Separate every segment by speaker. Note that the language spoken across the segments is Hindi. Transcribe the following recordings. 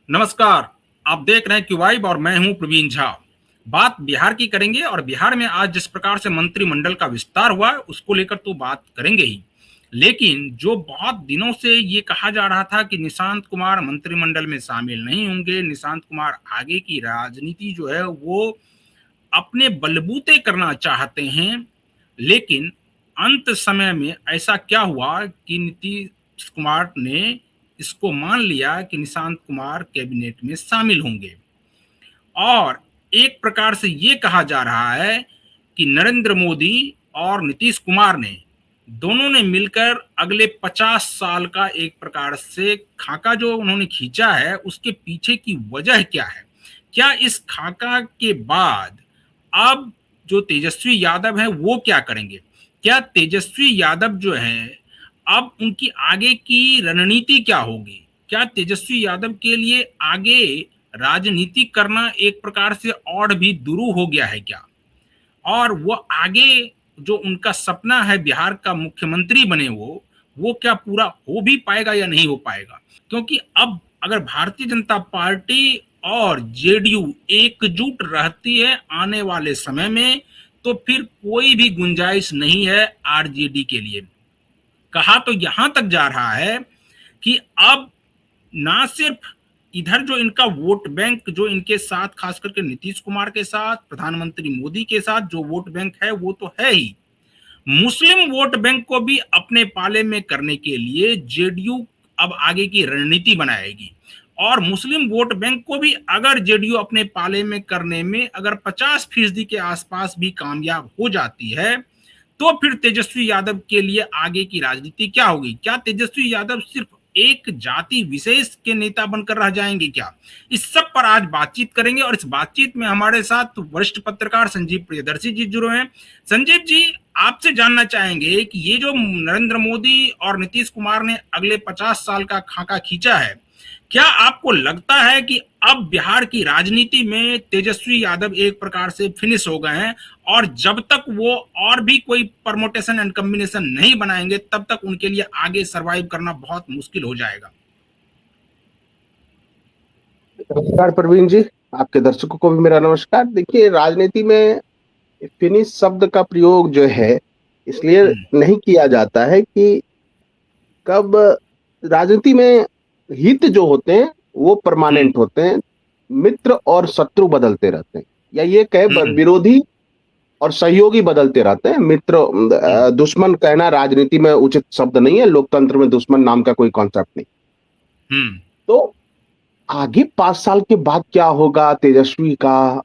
Speaker 1: नमस्कार। आप देख रहे हैं क्यूवाइब और मैं हूं प्रवीण झा। बात बिहार की करेंगे और बिहार में आज जिस प्रकार से मंत्रिमंडल का विस्तार हुआ उसको लेकर तो बात करेंगे ही, लेकिन जो बहुत दिनों से ये कहा जा रहा था कि निशांत कुमार मंत्रिमंडल में शामिल नहीं होंगे, निशांत कुमार आगे की राजनीति जो है वो अपने बलबूते करना चाहते हैं, लेकिन अंत समय में ऐसा क्या हुआ कि नीतीश कुमार ने इसको मान लिया कि निशांत कुमार कैबिनेट में शामिल होंगे। और एक प्रकार से ये कहा जा रहा है कि नरेंद्र मोदी और नीतीश कुमार ने दोनों ने मिलकर अगले 50 साल का एक प्रकार से खाका जो उन्होंने खींचा है उसके पीछे की वजह क्या है। क्या इस खाका के बाद अब जो तेजस्वी यादव है वो क्या करेंगे? क्या तेजस्वी यादव जो है अब उनकी आगे की रणनीति क्या होगी? क्या तेजस्वी यादव के लिए आगे राजनीति करना एक प्रकार से और भी दुरूह हो गया है क्या? और वो आगे जो उनका सपना है बिहार का मुख्यमंत्री बने वो क्या पूरा हो भी पाएगा या नहीं हो पाएगा? क्योंकि अब अगर भारतीय जनता पार्टी और जेडीयू एकजुट रहती है आने वाले समय में तो फिर कोई भी गुंजाइश नहीं है आरजेडी के लिए। कहा तो यहां तक जा रहा है कि अब ना सिर्फ इधर जो इनका वोट बैंक जो इनके साथ खास करके नीतीश कुमार के साथ प्रधानमंत्री मोदी के साथ जो वोट बैंक है वो तो है ही, मुस्लिम वोट बैंक को भी अपने पाले में करने के लिए जेडीयू अब आगे की रणनीति बनाएगी। और मुस्लिम वोट बैंक को भी अगर जेडीयू अपने पाले में करने में अगर 50% के आसपास भी कामयाब हो जाती है तो फिर तेजस्वी यादव के लिए आगे की राजनीति क्या होगी? क्या तेजस्वी यादव सिर्फ एक जाति विशेष के नेता बनकर रह जाएंगे क्या? इस सब पर आज बातचीत करेंगे और इस बातचीत में हमारे साथ वरिष्ठ पत्रकार संजीव प्रियदर्शी जी जुड़े हैं। संजीव जी, आपसे जानना चाहेंगे कि ये जो नरेंद्र मोदी और नीतीश कुमार ने अगले 50 साल का खाका खींचा है, क्या आपको लगता है कि अब बिहार की राजनीति में तेजस्वी यादव एक प्रकार से फिनिश हो गए हैं और जब तक वो और भी कोई परमोटेशन एंड कॉम्बिनेशन नहीं बनाएंगे तब तक उनके लिए आगे सरवाइव करना बहुत मुश्किल हो जाएगा?
Speaker 2: नमस्कार प्रवीण जी, आपके दर्शकों को भी मेरा नमस्कार। देखिए, राजनीति में फिनिश शब्द का प्रयोग जो है इसलिए नहीं किया जाता है कि कब राजनीति में हित जो होते हैं वो परमानेंट होते हैं, मित्र और शत्रु बदलते रहते हैं, या ये कहे विरोधी और सहयोगी बदलते रहते हैं। मित्र दुश्मन कहना राजनीति में उचित शब्द नहीं है, लोकतंत्र में दुश्मन नाम का कोई कॉन्सेप्ट नहीं। तो आगे 5 साल के बाद क्या होगा तेजस्वी का,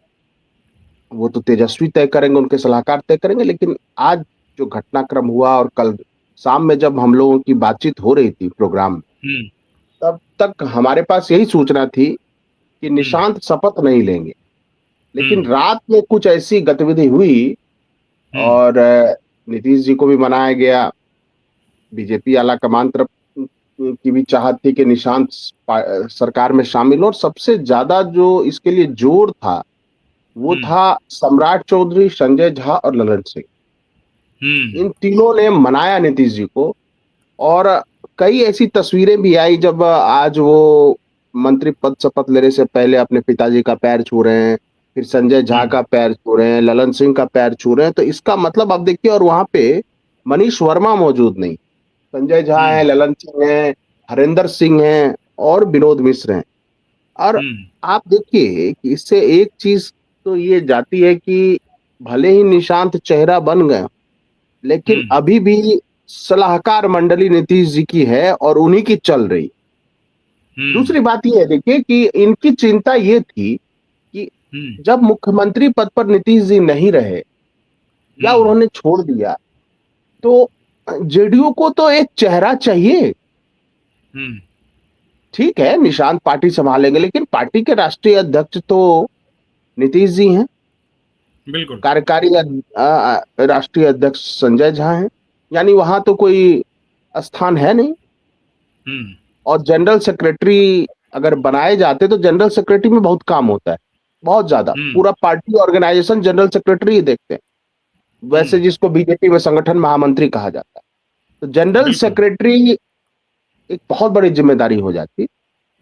Speaker 2: वो तो तेजस्वी तय करेंगे, उनके सलाहकार तय करेंगे। लेकिन आज जो घटनाक्रम हुआ और कल शाम में जब हम लोगों की बातचीत हो रही थी प्रोग्राम में, तब तक हमारे पास यही सूचना थी कि निशांत शपथ नहीं लेंगे। लेकिन रात में कुछ ऐसी गतिविधि हुई और नीतीश जी को भी मनाया गया, बीजेपी आला कमान तरफ की भी चाहत थी कि निशांत सरकार में शामिल हो। और सबसे ज्यादा जो इसके लिए जोर था वो था सम्राट चौधरी, संजय झा और ललन सिंह। इन तीनों ने मनाया नीतीश जी को। और कई ऐसी तस्वीरें भी आई जब आज वो मंत्री पद शपथ लेने से पहले अपने पिताजी का पैर छू रहे हैं, फिर संजय झा का पैर छू रहे हैं, ललन सिंह का पैर छू रहे हैं। तो इसका मतलब आप देखिए, और वहां पे मनीष वर्मा मौजूद नहीं, संजय झा है, ललन सिंह है, हरेंद्र सिंह है और विनोद मिश्र हैं। और आप देखिए कि इससे एक चीज तो ये जाती है कि भले ही निशांत चेहरा बन गए लेकिन अभी भी सलाहकार मंडली नीतीश जी की है और उन्हीं की चल रही। दूसरी बात यह है, देखिए कि इनकी चिंता ये थी कि जब मुख्यमंत्री पद पर नीतीश जी नहीं रहे या उन्होंने छोड़ दिया तो जेडीयू को तो एक चेहरा चाहिए। ठीक है, निशांत पार्टी संभालेंगे लेकिन पार्टी के राष्ट्रीय अध्यक्ष तो नीतीश जी हैं,
Speaker 1: बिल्कुल।
Speaker 2: कार्यकारी राष्ट्रीय अध्यक्ष संजय झा हैं, यानी वहां तो कोई स्थान है नहीं। और जनरल सेक्रेटरी अगर बनाए जाते तो जनरल सेक्रेटरी में बहुत काम होता है, बहुत ज्यादा। पूरा पार्टी ऑर्गेनाइजेशन जनरल सेक्रेटरी ही देखते हैं, वैसे जिसको बीजेपी में संगठन महामंत्री कहा जाता है। तो जनरल सेक्रेटरी एक बहुत बड़ी जिम्मेदारी हो जाती।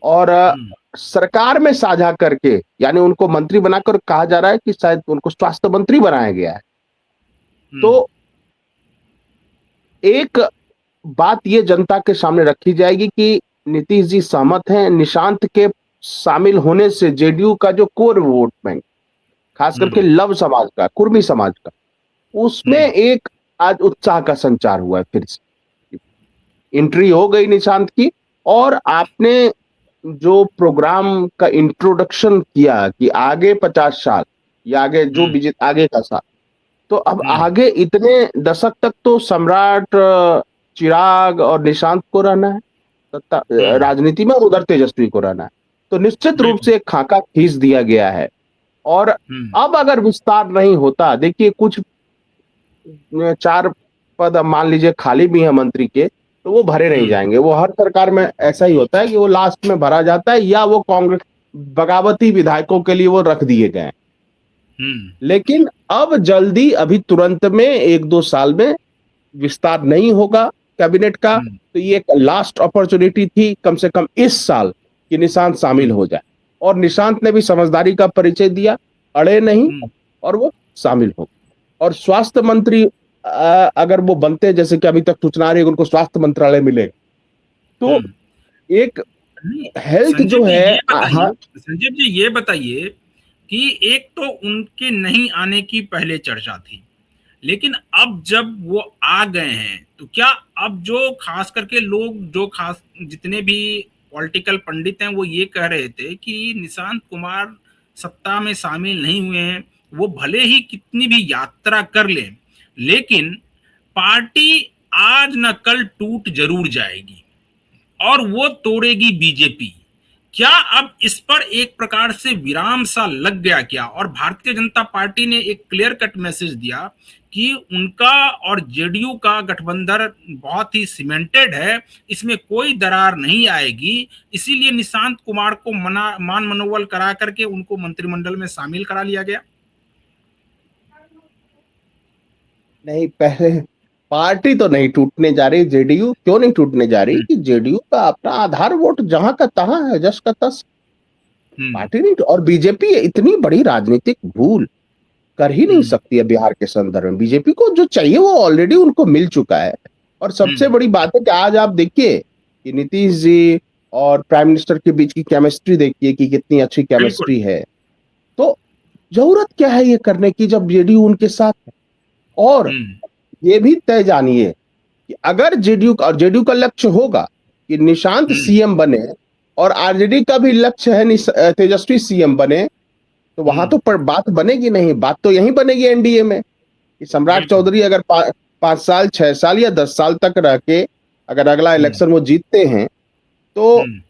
Speaker 2: और
Speaker 1: हम्म,
Speaker 2: सरकार में साझा करके, यानी उनको मंत्री बनाकर कहा जा रहा है कि शायद उनको स्वास्थ्य मंत्री बनाया गया है। तो
Speaker 1: हम्म,
Speaker 2: एक बात ये जनता के सामने रखी जाएगी कि नीतीश जी सहमत हैं निशांत के शामिल होने से जेडीयू का जो कोर वोट बैंक, खास करके
Speaker 1: हम्म,
Speaker 2: लव समाज का, कुर्मी समाज का, उसमें
Speaker 1: हम्म,
Speaker 2: एक आज उत्साह का संचार हुआ है। फिर से एंट्री हो गई निशांत की। और आपने जो प्रोग्राम का इंट्रोडक्शन किया कि आगे 50 साल या आगे जो
Speaker 1: हम्म,
Speaker 2: आगे का साल, तो अब
Speaker 1: हम्म,
Speaker 2: आगे इतने दशक तक तो सम्राट, चिराग और निशांत को रहना है
Speaker 1: हम्म,
Speaker 2: राजनीति में, और उधर तेजस्वी को रहना है। तो निश्चित रूप
Speaker 1: बिल्कुल।
Speaker 2: से एक खाका खींच दिया गया है। और
Speaker 1: हम्म,
Speaker 2: अब अगर विस्तार नहीं होता, देखिए कुछ 4 पद अब मान लीजिए खाली भी है मंत्री के, तो वो भरे नहीं
Speaker 1: हम्म,
Speaker 2: जाएंगे। वो हर सरकार में ऐसा ही होता है कि वो लास्ट में भरा जाता है, या वो कांग्रेस बगावती विधायकों के लिए वो रख दिए गए हैं।
Speaker 1: हम्म,
Speaker 2: लेकिन अब जल्दी, अभी तुरंत में 1-2 साल में विस्तार नहीं होगा कैबिनेट का।
Speaker 1: हम्म,
Speaker 2: तो ये एक लास्ट अपॉर्चुनिटी थी कम से कम इस साल कि निशांत शामिल
Speaker 1: हम्म,
Speaker 2: हो जाए। और निशांत ने भी समझदारी का परिचय दिया, अड़े नहीं,
Speaker 1: हम्म,
Speaker 2: और वो शामिल हो। और स्वास्थ्य मंत्री अगर वो बनते हैं, जैसे कि अभी तक सूचना आ रही है कि उनको स्वास्थ्य मंत्रालय मिलेगा, तो
Speaker 1: हम्म।
Speaker 2: एक
Speaker 1: नहीं,
Speaker 2: हेल्थ जो
Speaker 1: संजीव जी
Speaker 2: है,
Speaker 1: ये बताइए,
Speaker 2: हाँ।
Speaker 1: संजीव जी ये बताइए कि एक तो उनके नहीं आने की पहले चर्चा थी, लेकिन अब जब वो आ गए हैं तो क्या अब जो खास करके लोग, जो खास जितने भी पॉलिटिकल पंडित हैं, वो ये कह रहे थे कि निशांत कुमार सत्ता में शामिल नहीं हुए हैं, वो भले ही कितनी भी यात्रा कर लें, लेकिन पार्टी आज न कल टूट जरूर जाएगी और वो तोड़ेगी बीजेपी। क्या अब इस पर एक प्रकार से विराम सा लग गया क्या? और भारतीय जनता पार्टी ने एक क्लियर कट मैसेज दिया कि उनका और जेडीयू का गठबंधन बहुत ही सीमेंटेड है, इसमें कोई दरार नहीं आएगी, इसीलिए निशांत कुमार को मान मनोबल करा करके उनको मंत्रिमंडल में शामिल करा लिया गया।
Speaker 2: नहीं, पहले पार्टी तो नहीं टूटने जा रही। जेडीयू क्यों नहीं टूटने जा रही?
Speaker 1: हम्म,
Speaker 2: कि जेडीयू का अपना आधार वोट जहां का तहां है, जस का तस।
Speaker 1: हम्म,
Speaker 2: पार्टी नहीं। और बीजेपी इतनी बड़ी राजनीतिक भूल कर ही नहीं
Speaker 1: हम्म,
Speaker 2: सकती है बिहार के संदर्भ में। बीजेपी को जो चाहिए वो ऑलरेडी उनको मिल चुका है। और सबसे
Speaker 1: हम्म,
Speaker 2: बड़ी बात है कि आज आप देखिए कि नीतीश जी और प्राइम मिनिस्टर के बीच की केमिस्ट्री देखिए कि कितनी अच्छी
Speaker 1: बिल्कुल।
Speaker 2: केमिस्ट्री है। तो जरूरत क्या है ये करने की जब जेडीयू उनके साथ है? और
Speaker 1: हम्म,
Speaker 2: ये भी तय जानिए कि अगर जेडीयू का लक्ष्य होगा कि निशांत
Speaker 1: हम्म,
Speaker 2: सीएम बने, और आरजेडी का भी लक्ष्य है तेजस्वी सीएम बने, तो वहां
Speaker 1: हम्म,
Speaker 2: तो बात बनेगी नहीं। बात तो यहीं बनेगी एनडीए में कि सम्राट
Speaker 1: बिल्कुल।
Speaker 2: चौधरी अगर 5 साल, 6 साल या 10 साल तक रह के अगर अगला
Speaker 1: हम्म,
Speaker 2: इलेक्शन वो जीतते हैं, तो
Speaker 1: हम्म,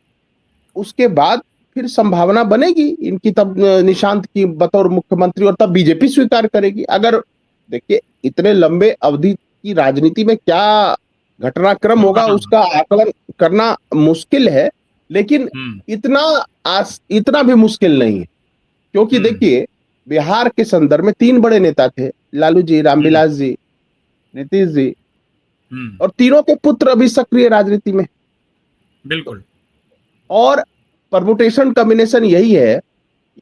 Speaker 2: उसके बाद फिर संभावना बनेगी इनकी, तब निशांत की बतौर मुख्यमंत्री, और तब बीजेपी स्वीकार करेगी। अगर देखिए इतने लंबे अवधि की राजनीति में क्या घटनाक्रम होगा
Speaker 1: हाँ,
Speaker 2: उसका आकलन करना मुश्किल है। लेकिन
Speaker 1: हम्म,
Speaker 2: इतना इतना भी मुश्किल नहीं है, क्योंकि
Speaker 1: हम्म,
Speaker 2: देखिए बिहार के संदर्भ में 3 बड़े नेता थे, लालू जी,
Speaker 1: हम्म,
Speaker 2: रामविलास जी, नीतीश जी।
Speaker 1: हम्म,
Speaker 2: और तीनों के पुत्र अभी सक्रिय राजनीति में। तो
Speaker 1: बिल्कुल।
Speaker 2: और परमुटेशन कॉम्बिनेशन यही है,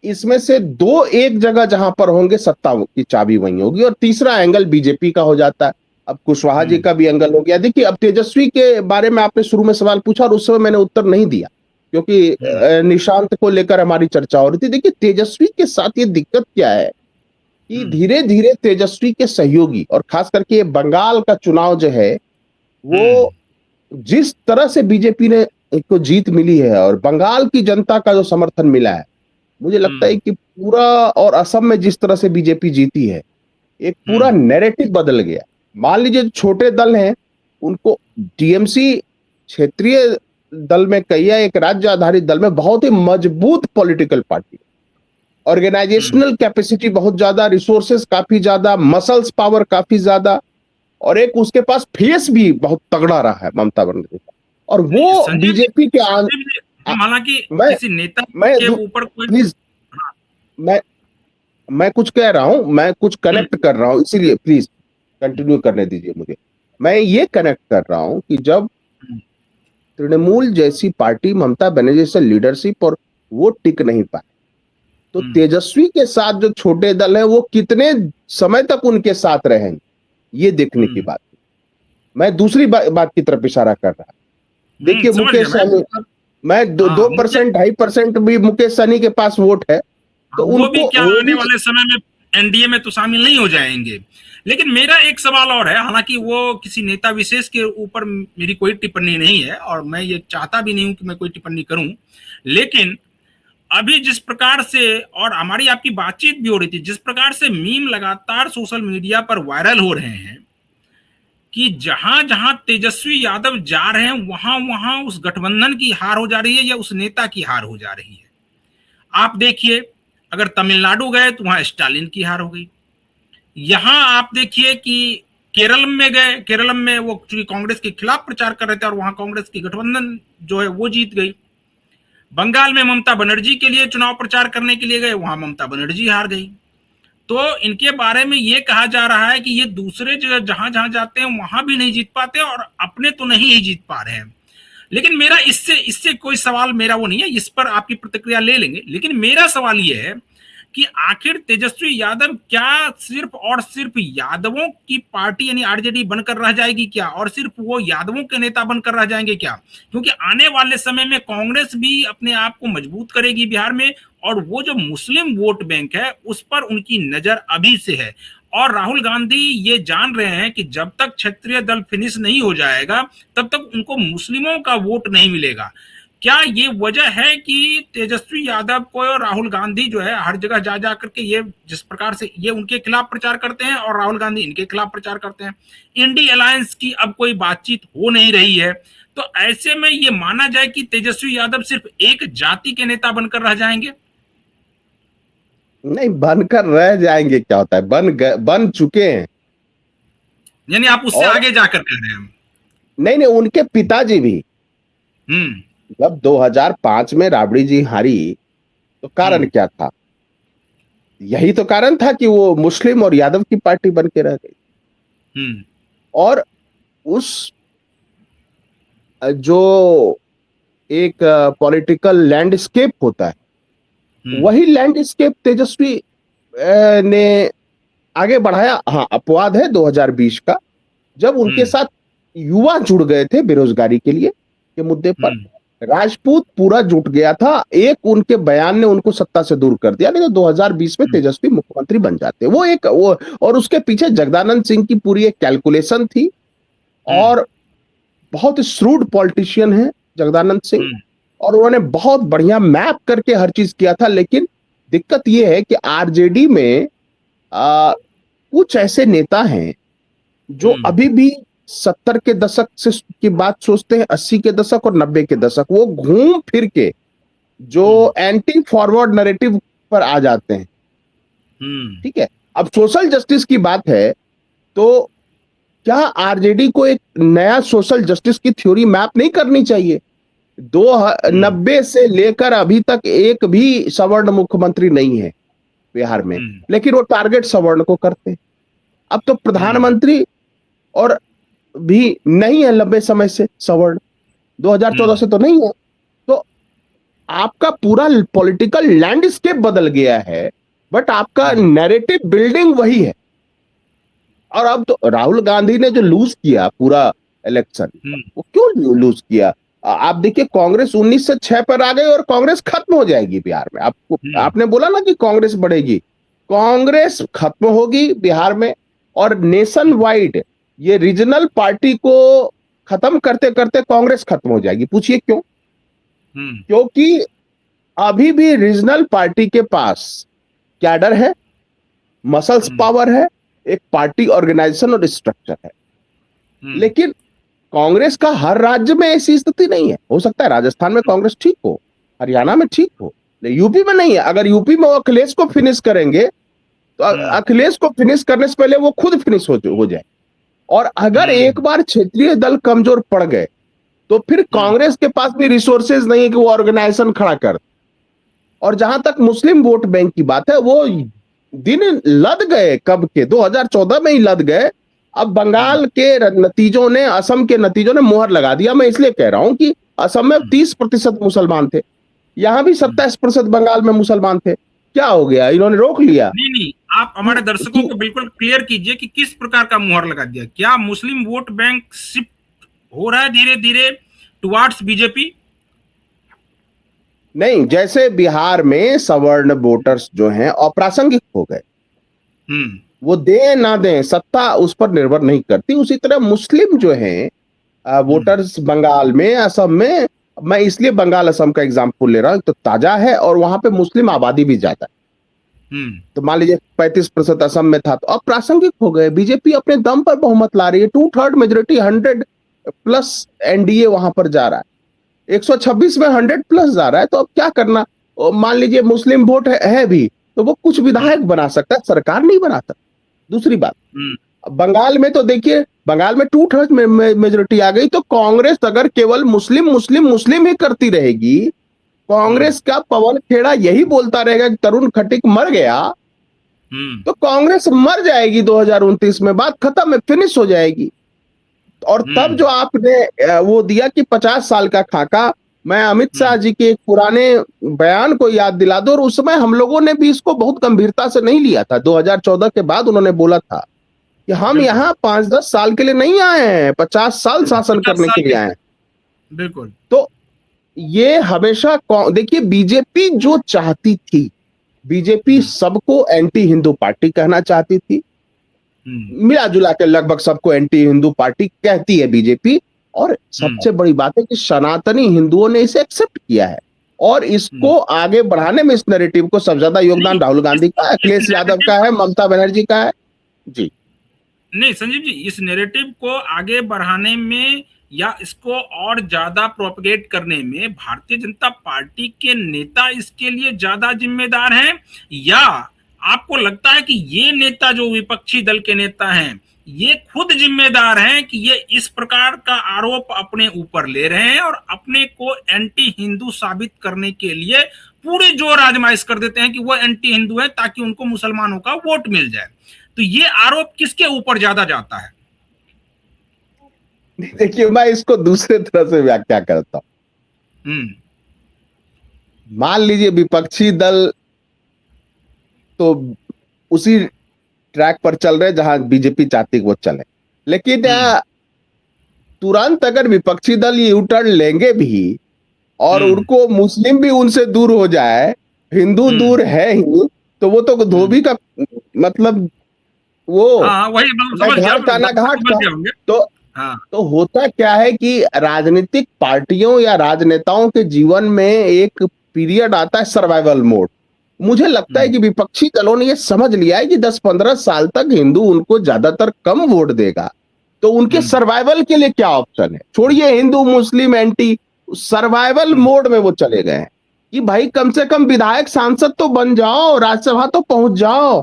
Speaker 2: इसमें से दो एक जगह जहां पर होंगे, सत्ता की चाबी वहीं होगी, और तीसरा एंगल बीजेपी का हो जाता है। अब कुशवाहा जी
Speaker 1: हम्म,
Speaker 2: का भी एंगल हो गया। देखिए अब तेजस्वी के बारे में आपने शुरू में सवाल पूछा और उस समय मैंने उत्तर नहीं दिया, क्योंकि
Speaker 1: हम्म,
Speaker 2: निशांत को लेकर हमारी चर्चा हो रही थी। देखिए तेजस्वी के साथ ये दिक्कत क्या है कि
Speaker 1: हम्म,
Speaker 2: धीरे धीरे तेजस्वी के सहयोगी, और खास करके ये बंगाल का चुनाव जो है,
Speaker 1: हम्म,
Speaker 2: वो जिस तरह से बीजेपी ने को जीत मिली है और बंगाल की जनता का जो समर्थन मिला है, मुझे लगता है
Speaker 1: हम्म,
Speaker 2: कि पूरा, और असम में जिस तरह से बीजेपी जीती है, एक पूरा
Speaker 1: हम्म,
Speaker 2: नैरेटिव बदल गया। मान लीजिए जो छोटे दल हैं उनको, टीएमसी क्षेत्रीय दल में कहिए, एक राज्य आधारित दल में बहुत ही मजबूत पॉलिटिकल पार्टी,
Speaker 1: हम्म,
Speaker 2: ऑर्गेनाइजेशनल कैपेसिटी बहुत ज्यादा, रिसोर्सेस काफी ज्यादा, मसल्स पावर काफी ज्यादा, और एक उसके पास फेस भी बहुत तगड़ा रहा है, ममता बनर्जी का। और
Speaker 1: नहीं
Speaker 2: वो
Speaker 1: संजीव जी,
Speaker 2: बीजेपी के
Speaker 1: संजीव जी,
Speaker 2: आ,
Speaker 1: हम हालांकि
Speaker 2: मैं
Speaker 1: किसी नेता
Speaker 2: मैं
Speaker 1: के ऊपर कोई,
Speaker 2: प्लीज,
Speaker 1: हाँ,
Speaker 2: मैं मैं कुछ कह रहा हूं, मैं कुछ
Speaker 1: हम्म,
Speaker 2: कनेक्ट कर रहा हूं, इसीलिए प्लीज कंटिन्यू करने दीजिए मुझे। मैं ये कनेक्ट कर रहा हूं कि जब
Speaker 1: हम्म,
Speaker 2: तृणमूल जैसी पार्टी, ममता बनर्जी जैसे लीडरशिप, और वो टिक नहीं पाए। तो तेजस्वी के साथ जो छोटे दल है वो कितने समय तक उनके साथ रहेंगे, ये देखने की बात है। मैं दूसरी बात की तरफ इशारा कर रहा। देखिए मुकेश सहनी, मैं 2% 2.5% भी मुकेश सहनी के पास वोट है, तो
Speaker 1: वो
Speaker 2: उनको
Speaker 1: भी क्या आने वाले समय में एनडीए में तो शामिल नहीं हो जाएंगे। लेकिन मेरा एक सवाल और है, हालांकि वो किसी नेता विशेष के ऊपर मेरी कोई टिप्पणी नहीं है और मैं ये चाहता भी नहीं हूं कि मैं कोई टिप्पणी करूं, लेकिन अभी जिस प्रकार से, और हमारी आपकी बातचीत भी हो रही थी, जिस प्रकार से मीम लगातार सोशल मीडिया पर वायरल हो रहे हैं कि जहां जहां तेजस्वी यादव जा रहे हैं वहां वहां उस गठबंधन की हार हो जा रही है या उस नेता की हार हो जा रही है। आप देखिए, अगर तमिलनाडु गए तो वहां स्टालिन की हार हो गई। यहां आप देखिए कि केरल में गए, केरल में वो चूंकि कांग्रेस के खिलाफ प्रचार कर रहे थे और वहां कांग्रेस की गठबंधन जो है वो जीत गई। बंगाल में ममता बनर्जी के लिए चुनाव प्रचार करने के लिए गए, वहां ममता बनर्जी हार गई। तो इनके बारे में ये कहा जा रहा है कि ये दूसरे जगह जहां जहां जाते हैं वहां भी नहीं जीत पाते और अपने तो नहीं ही जीत पा रहे हैं। लेकिन मेरा इससे इससे कोई सवाल मेरा वो नहीं है, इस पर आपकी प्रतिक्रिया ले लेंगे। लेकिन मेरा सवाल ये है कि आखिर तेजस्वी यादव क्या सिर्फ और सिर्फ यादवों की पार्टी यानी आरजेडी बनकर रह जाएगी क्या, और सिर्फ वो यादवों के नेता बनकर रह जाएंगे क्या? क्योंकि आने वाले समय में कांग्रेस भी अपने आप को मजबूत करेगी बिहार में, और वो जो मुस्लिम वोट बैंक है उस पर उनकी नजर अभी से है। और राहुल गांधी ये जान रहे हैं कि जब तक क्षेत्रीय दल फिनिश नहीं हो जाएगा तब तक उनको मुस्लिमों का वोट नहीं मिलेगा। क्या ये वजह है कि तेजस्वी यादव को और राहुल गांधी जो है हर जगह जा जा करके ये जिस प्रकार से ये उनके खिलाफ प्रचार करते हैं और राहुल गांधी इनके खिलाफ प्रचार करते हैं, इंडी अलायंस की अब कोई बातचीत हो नहीं रही है, तो ऐसे में ये माना जाए कि तेजस्वी यादव सिर्फ एक जाति के नेता बनकर रह जाएंगे?
Speaker 2: नहीं, बनकर रह जाएंगे क्या होता है, बन चुके हैं।
Speaker 1: यानी आप उससे आगे जाकर कह रहे हैं?
Speaker 2: नहीं, उनके पिताजी भी जब 2005 में राबड़ी जी हारी तो कारण क्या था? यही तो कारण था कि वो मुस्लिम और यादव की पार्टी बन के रह गई। और उस जो एक पॉलिटिकल लैंडस्केप होता है वही लैंडस्केप तेजस्वी ने आगे बढ़ाया। हाँ, अपवाद है 2020 का, जब उनके साथ युवा जुड़ गए थे बेरोजगारी के लिए के मुद्दे पर। राजपूत पूरा जुट गया था, एक उनके बयान ने उनको सत्ता से दूर कर दिया, नहीं तो 2020 में तेजस्वी मुख्यमंत्री बन जाते। वो और उसके पीछे जगदानंद सिंह की पूरी एक कैलकुलेशन थी, और बहुत श्रूड पॉलिटिशियन है जगदानंद सिंह, और उन्होंने बहुत बढ़िया मैप करके हर चीज किया था। लेकिन दिक्कत यह है कि आरजेडी में कुछ ऐसे नेता हैं जो अभी भी 70 के दशक से की बात सोचते हैं, 80 के दशक और 90 के दशक। वो घूम फिर के जो एंटी फॉरवर्ड नैरेटिव पर आ जाते हैं। ठीक है, अब सोशल जस्टिस की बात है तो क्या आरजेडी को एक नया सोशल जस्टिस की थ्योरी मैप नहीं करनी चाहिए? 90 से लेकर अभी तक एक भी सवर्ण मुख्यमंत्री नहीं है बिहार में, लेकिन वो टारगेट सवर्ण को करते हैं। अब तो प्रधानमंत्री और भी नहीं है लंबे समय से सवर्ण, 2014 से तो नहीं है। तो आपका पूरा पॉलिटिकल लैंडस्केप बदल गया है, बट आपका नैरेटिव बिल्डिंग वही है। और अब तो राहुल गांधी ने जो लूज किया पूरा इलेक्शन, वो क्यों लूज किया? आप देखिए, कांग्रेस 19 से 6 पर आ गई और कांग्रेस खत्म हो जाएगी बिहार में। आपने बोला ना कि कांग्रेस बढ़ेगी, कांग्रेस खत्म होगी बिहार में। और नेशन वाइड ये रीजनल पार्टी को खत्म करते करते कांग्रेस खत्म हो जाएगी। पूछिए क्यों? क्योंकि अभी भी रीजनल पार्टी के पास कैडर है, मसल्स पावर है, एक पार्टी ऑर्गेनाइजेशन और स्ट्रक्चर है। लेकिन कांग्रेस का हर राज्य में ऐसी स्थिति नहीं है। हो सकता है राजस्थान में कांग्रेस ठीक हो, हरियाणा में ठीक हो, लेकिन यूपी में नहीं है। अगर यूपी में वो अखिलेश को फिनिश करेंगे तो अखिलेश को फिनिश करने से पहले वो खुद फिनिश हो जाए। और अगर एक बार क्षेत्रीय दल कमजोर पड़ गए तो फिर कांग्रेस के पास भी रिसोर्सेज नहीं है कि वो ऑर्गेनाइजेशन खड़ा कर। और जहां तक मुस्लिम वोट बैंक की बात है, वो दिन लद गए कब के, 2014 में ही लद गए। अब बंगाल के नतीजों ने, असम के नतीजों ने मोहर लगा दिया। मैं इसलिए कह रहा हूं कि असम में 30% मुसलमान थे, यहाँ भी 27% बंगाल में मुसलमान थे। क्या हो गया, इन्होंने रोक लिया?
Speaker 1: नहीं नहीं, आप हमारे दर्शकों को बिल्कुल क्लियर कीजिए कि किस प्रकार का मुहर लगा दिया, क्या मुस्लिम वोट बैंक शिफ्ट हो रहा है धीरे धीरे टुवार्ड्स बीजेपी?
Speaker 2: नहीं, जैसे बिहार में सवर्ण वोटर्स जो हैं अप्रासंगिक हो गए, वो दें ना दें सत्ता उस पर निर्भर नहीं करती, उसी तरह मुस्लिम जो हैं वोटर्स बंगाल में, असम में, मैं इसलिए बंगाल असम का एग्जाम्पल ले रहा हूं तो ताजा है और वहां पे मुस्लिम आबादी भी ज्यादा है। तो मान लीजिए 35% असम में था, तो अप्रासंगिक हो गए। बीजेपी अपने दम पर बहुमत ला रही है, 2/3 मेजोरिटी, 100+ एनडीए वहां पर जा रहा है, 126 में 100+ जा रहा है। तो अब क्या करना? मान लीजिए मुस्लिम वोट है भी, तो वो कुछ विधायक बना सकता है, सरकार नहीं बना सकता। दूसरी बात, बंगाल में तो देखिए, बंगाल में 2/3 मेजोरिटी आ गई, तो कांग्रेस अगर केवल मुस्लिम मुस्लिम मुस्लिम ही करती रहेगी, कांग्रेस का पवन खेड़ा यही बोलता रहेगा कि तरुण खटीक मर गया, तो कांग्रेस मर जाएगी 2029 में, बात खत्म है, फिनिश हो जाएगी। और तब जो आपने वो दिया कि 50 साल का खाका, मैं अमित शाह जी के एक पुराने बयान को याद दिला दूं, और उस समय हम लोगों ने भी इसको बहुत गंभीरता से नहीं लिया था। 2014 के बाद उन्होंने बोला था कि हम यहाँ 5-10 साल के लिए नहीं आए हैं, 50 साल शासन करने के लिए आए हैं।
Speaker 1: बिल्कुल।
Speaker 2: तो ये हमेशा देखिए, बीजेपी जो चाहती थी, बीजेपी सबको एंटी हिंदू पार्टी कहना चाहती थी, मिला जुला के लगभग सबको एंटी हिंदू पार्टी कहती है बीजेपी। और सबसे बड़ी बात है कि सनातनी हिंदुओं ने इसे एक्सेप्ट किया है, और इसको आगे बढ़ाने में, इस नैरेटिव को सबसे ज्यादा योगदान राहुल गांधी का, अखिलेश यादव का है, ममता बनर्जी का है। जी
Speaker 1: नहीं संजीव जी, इस नैरेटिव को आगे बढ़ाने में या इसको और ज्यादा प्रोपगेट करने में भारतीय जनता पार्टी के नेता इसके लिए ज्यादा जिम्मेदार हैं, या आपको लगता है कि ये नेता जो विपक्षी दल के नेता हैं ये खुद जिम्मेदार हैं कि ये इस प्रकार का आरोप अपने ऊपर ले रहे हैं और अपने को एंटी हिंदू साबित करने के लिए पूरी जोर आजमाइश कर देते हैं कि वो एंटी हिंदू है ताकि उनको मुसलमानों का वोट मिल जाए? तो ये आरोप किसके ऊपर ज्यादा जाता है?
Speaker 2: देखिए, मैं इसको दूसरे तरह से व्याख्या करता हूं। मान लीजिए विपक्षी दल तो उसी ट्रैक पर चल रहे जहां बीजेपी चाहती है वो चले, लेकिन तुरंत अगर विपक्षी दल ये यूटर्न लेंगे भी और उनको मुस्लिम भी उनसे दूर हो जाए, हिंदू दूर है ही, तो वो तो धोबी का मतलब वो
Speaker 1: वही
Speaker 2: घाट का ना घाट का। तो होता क्या है कि राजनीतिक पार्टियों या राजनेताओं के जीवन में एक पीरियड आता है सर्वाइवल मोड। मुझे लगता है कि विपक्षी दलों ने ये समझ लिया है कि 10-15 साल तक हिंदू उनको ज्यादातर कम वोट देगा, तो उनके सर्वाइवल के लिए क्या ऑप्शन है? छोड़िए हिंदू मुस्लिम एंटी, सर्वाइवल मोड में वो चले गए हैं कि भाई कम से कम विधायक सांसद तो बन जाओ, राज्यसभा तो पहुंच जाओ।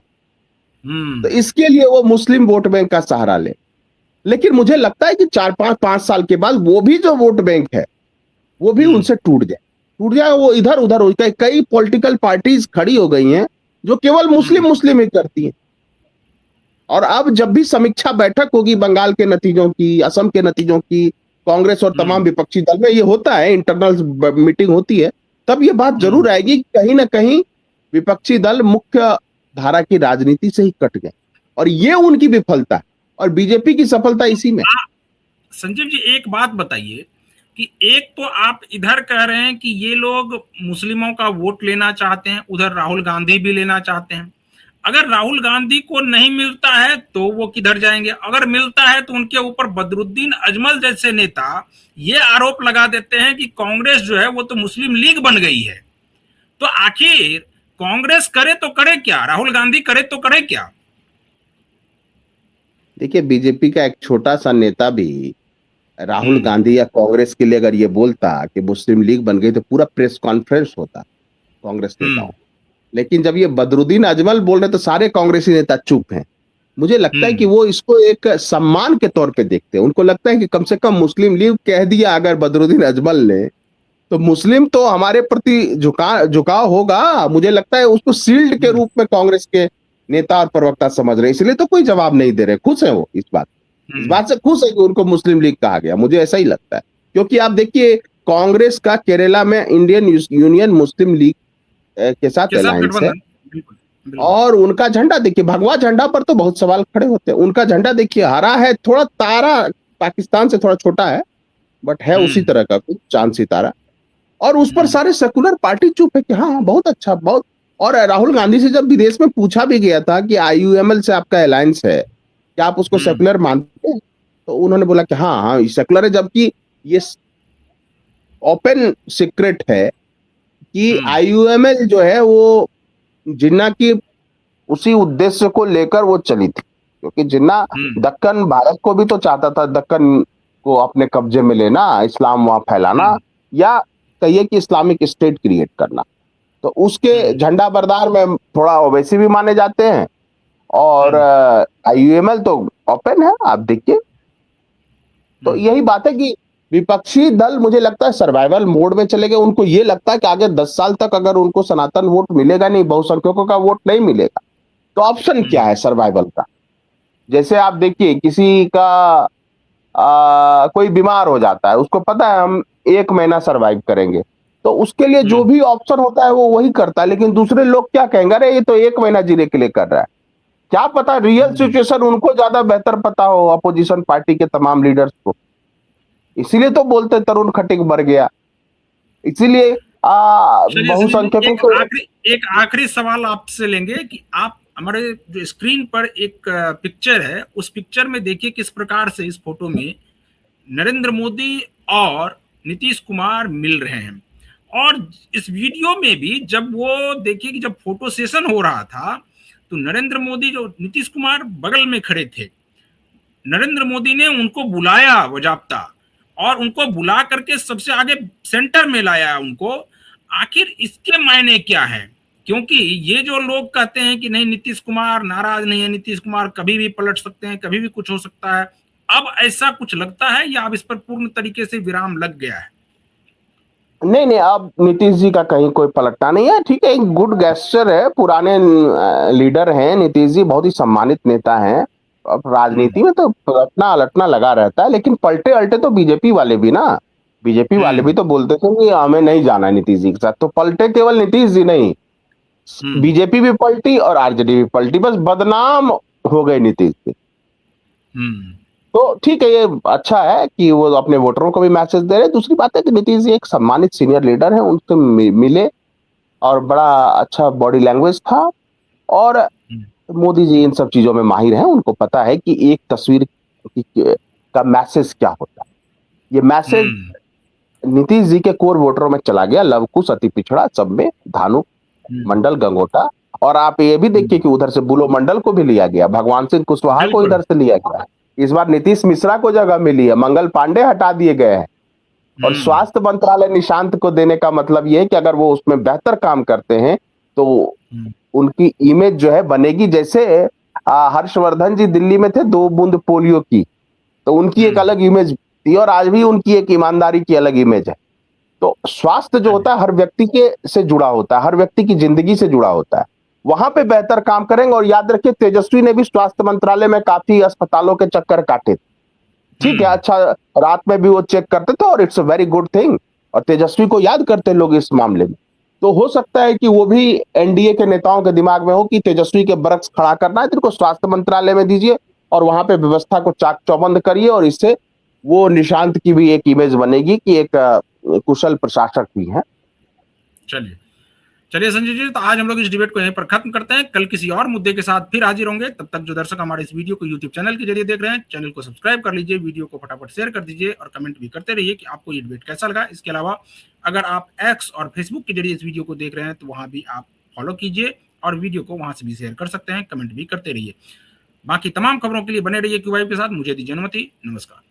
Speaker 2: तो इसके लिए वो मुस्लिम वोट बैंक का सहारा ले। लेकिन मुझे लगता है कि 4-5 साल के बाद वो भी जो वोट बैंक है वो भी उनसे टूट जाए, वो इधर उधर हो जाए। कई पॉलिटिकल पार्टीज खड़ी हो गई हैं जो केवल मुस्लिम मुस्लिम ही करती हैं। और अब जब भी समीक्षा बैठक होगी बंगाल के नतीजों की, असम के नतीजों की, कांग्रेस और तमाम विपक्षी दल में ये होता है, इंटरनल मीटिंग होती है, तब ये बात जरूर आएगी कि कहीं ना कहीं विपक्षी दल मुख्य धारा की राजनीति से ही कट गए, और ये उनकी विफलता है और बीजेपी की सफलता इसी में।
Speaker 1: संजीव जी एक बात बताइए कि एक तो आप इधर कह रहे हैं कि ये लोग मुस्लिमों का वोट लेना चाहते हैं, उधर राहुल गांधी भी लेना चाहते हैं। अगर राहुल गांधी को नहीं मिलता है तो वो किधर जाएंगे? अगर मिलता है तो उनके ऊपर बदरुद्दीन अजमल जैसे नेता ये आरोप लगा देते हैं कि कांग्रेस जो है वो तो मुस्लिम लीग बन गई है। तो आखिर कांग्रेस करे तो करे क्या, राहुल गांधी करे तो करे क्या?
Speaker 2: देखिए, बीजेपी का एक छोटा सा नेता भी राहुल गांधी या कांग्रेस के लिए अगर ये बोलता कि मुस्लिम लीग बन गई तो पूरा प्रेस कॉन्फ्रेंस होता कांग्रेस नेताओं। लेकिन जब ये बदरुद्दीन अजमल बोल रहे तो सारे कांग्रेसी नेता चुप हैं। मुझे लगता है कि वो इसको एक सम्मान के तौर पे देखते हैं। उनको लगता है कि कम से कम मुस्लिम लीग कह दिया अगर बदरुद्दीन अजमल ने, तो मुस्लिम तो हमारे प्रति झुकाव होगा। मुझे लगता है उसको शील्ड के रूप में कांग्रेस के नेता और प्रवक्ता समझ रहे, इसलिए तो कोई जवाब नहीं दे रहे। खुश है वो इस बात से खुश है कि उनको मुस्लिम लीग कहा गया। मुझे ऐसा ही लगता है, क्योंकि आप देखिए कांग्रेस का केरला में इंडियन यूनियन मुस्लिम लीग के साथ अलायंस है।
Speaker 1: गठबंधन, बिल्कुल बिल्कुल।
Speaker 2: और उनका झंडा देखिए, भगवा झंडा पर तो बहुत सवाल खड़े होते हैं। उनका झंडा देखिए हरा है, थोड़ा तारा पाकिस्तान से थोड़ा छोटा है, बट है उसी तरह का कुछ चांद सितारा। और उस पर सारे सेकुलर पार्टी चुप है कि हाँ बहुत अच्छा, बहुत। और राहुल गांधी से जब विदेश में पूछा भी गया था कि आईयूएमएल से आपका अलायंस है, क्या आप उसको सेकुलर मानते हैं, तो उन्होंने बोला कि हाँ हाँ सेकुलर है। जबकि ये ओपन सीक्रेट है कि आईयूएमएल जो है वो जिन्ना की उसी उद्देश्य को लेकर वो चली थी, क्योंकि जिन्ना दक्कन भारत को भी तो चाहता था, दक्कन को अपने कब्जे में लेना, इस्लाम वहां फैलाना, या कहिए कि इस्लामिक स्टेट क्रिएट करना। तो उसके झंडा बरदार में थोड़ा ओवैसी भी माने जाते हैं। और आईयूएमएल तो ओपन है, आप देखिए। तो यही बात है कि विपक्षी दल मुझे लगता है सर्वाइवल मोड में चले गए। उनको ये लगता है कि आगे 10 साल तक अगर उनको सनातन वोट मिलेगा नहीं, बहुसंख्यकों का वोट नहीं मिलेगा, तो ऑप्शन क्या है सर्वाइवल का। जैसे आप देखिए किसी का कोई बीमार हो जाता है, उसको पता है हम 1 महीना सर्वाइव करेंगे, तो उसके लिए जो भी ऑप्शन होता है वो वही करता है। लेकिन दूसरे लोग क्या कहेंगे, अरे ये तो 1 महीना जीने के लिए कर रहा है। क्या पता रियल सिचुएशन उनको ज्यादा बेहतर पता हो, अपोजिशन पार्टी के तमाम लीडर्स को। इसीलिए तो बोलते तरुण खटीक मर गया। इसीलिए बहुसंख्यकों को
Speaker 1: एक आखिरी सवाल आपसे लेंगे कि आप हमारे जो स्क्रीन पर एक पिक्चर है, उस पिक्चर में देखिए किस प्रकार से इस फोटो में नरेंद्र मोदी और नीतीश कुमार मिल रहे हैं। और इस वीडियो में भी जब वो देखिए कि जब फोटो सेशन हो रहा था तो नरेंद्र मोदी जो नीतीश कुमार बगल में खड़े थे, नरेंद्र मोदी ने उनको बुलाया बजाबता और उनको बुला करके सबसे आगे सेंटर में लाया उनको। आखिर इसके मायने क्या है? क्योंकि ये जो लोग कहते हैं कि नहीं नीतीश कुमार नाराज नहीं है, नीतीश कुमार कभी भी पलट सकते हैं, कभी भी कुछ हो सकता है, अब ऐसा कुछ लगता है या अब इस पर पूर्ण तरीके से विराम लग गया है?
Speaker 2: नहीं नहीं, अब नीतीश जी का कहीं कोई पलटना नहीं है। ठीक है, एक गुड गेस्चर है, पुराने लीडर हैं नीतीश जी, बहुत ही सम्मानित नेता हैं। अब राजनीति में तो पलटना अलटना लगा रहता है, लेकिन पलटे अल्टे तो बीजेपी वाले भी ना। बीजेपी वाले भी तो बोलते थे कि हमें नहीं जाना है नीतीश जी के साथ, तो पलटे केवल नीतीश जी नहीं, बीजेपी भी पलटी और आरजेडी भी पलटी, बस बदनाम हो गए नीतीश जी। तो ठीक है, ये अच्छा है कि वो अपने वोटरों को भी मैसेज दे रहे। दूसरी बात है कि नीतीश जी एक सम्मानित सीनियर लीडर हैं, उनसे मिले और बड़ा अच्छा बॉडी लैंग्वेज था। और मोदी जी इन सब चीजों में माहिर हैं, उनको पता है कि एक तस्वीर का मैसेज क्या होता है। ये मैसेज नीतीश जी के कोर वोटरों में चला गया, लव कुश अति पिछड़ा सब में, धानु मंडल गंगोटा। और आप ये भी देखिए कि उधर से बुलो मंडल को भी लिया गया, भगवान सिंह कुशवाहा को इधर से लिया गया। इस बार नीतीश मिश्रा को जगह मिली है, मंगल पांडे हटा दिए गए हैं। और स्वास्थ्य मंत्रालय निशांत को देने का मतलब यह है कि अगर वो उसमें बेहतर काम करते हैं तो उनकी इमेज जो है बनेगी। जैसे हर्षवर्धन जी दिल्ली में थे 2 बूंद पोलियो की, तो उनकी एक अलग इमेज थी और आज भी उनकी एक ईमानदारी की अलग इमेज है। तो स्वास्थ्य जो होता है हर व्यक्ति के से जुड़ा होता है, हर व्यक्ति की जिंदगी से जुड़ा होता है, वहां पे बेहतर काम करेंगे। और याद रखिए तेजस्वी ने भी स्वास्थ्य मंत्रालय में काफी अस्पतालों के चक्कर काटे। ठीक है, अच्छा रात में भी वो चेक करते थे और it's a very good thing. और तेजस्वी को याद करते लोग इस मामले में। तो हो सकता है कि वो भी एनडीए के नेताओं के दिमाग में हो कि तेजस्वी के बरक्स खड़ा करना है, इनको स्वास्थ्य मंत्रालय में दीजिए और वहां पे व्यवस्था को चाक चौबंद करिए। और इससे वो निशांत की भी एक इमेज बनेगी कि एक कुशल प्रशासक भी है।
Speaker 1: चलिए संजय जी, तो आज हम लोग इस डिबेट को यहीं पर खत्म करते हैं। कल किसी और मुद्दे के साथ फिर हाजिर होंगे। तब तक जो दर्शक हमारे इस वीडियो को यूट्यूब चैनल के जरिए देख रहे हैं, चैनल को सब्सक्राइब कर लीजिए, वीडियो को फटाफट शेयर कर दीजिए और कमेंट भी करते रहिए कि आपको ये डिबेट कैसा लगा। इसके अलावा अगर आप एक्स और फेसबुक के जरिए इस वीडियो को देख रहे हैं तो वहां भी आप फॉलो कीजिए और वीडियो को वहां से भी शेयर कर सकते हैं, कमेंट भी करते रहिए। बाकी तमाम खबरों के लिए बने रहिए क्यू वाइब के साथ। मुझे दीजिए अनुमति, नमस्कार।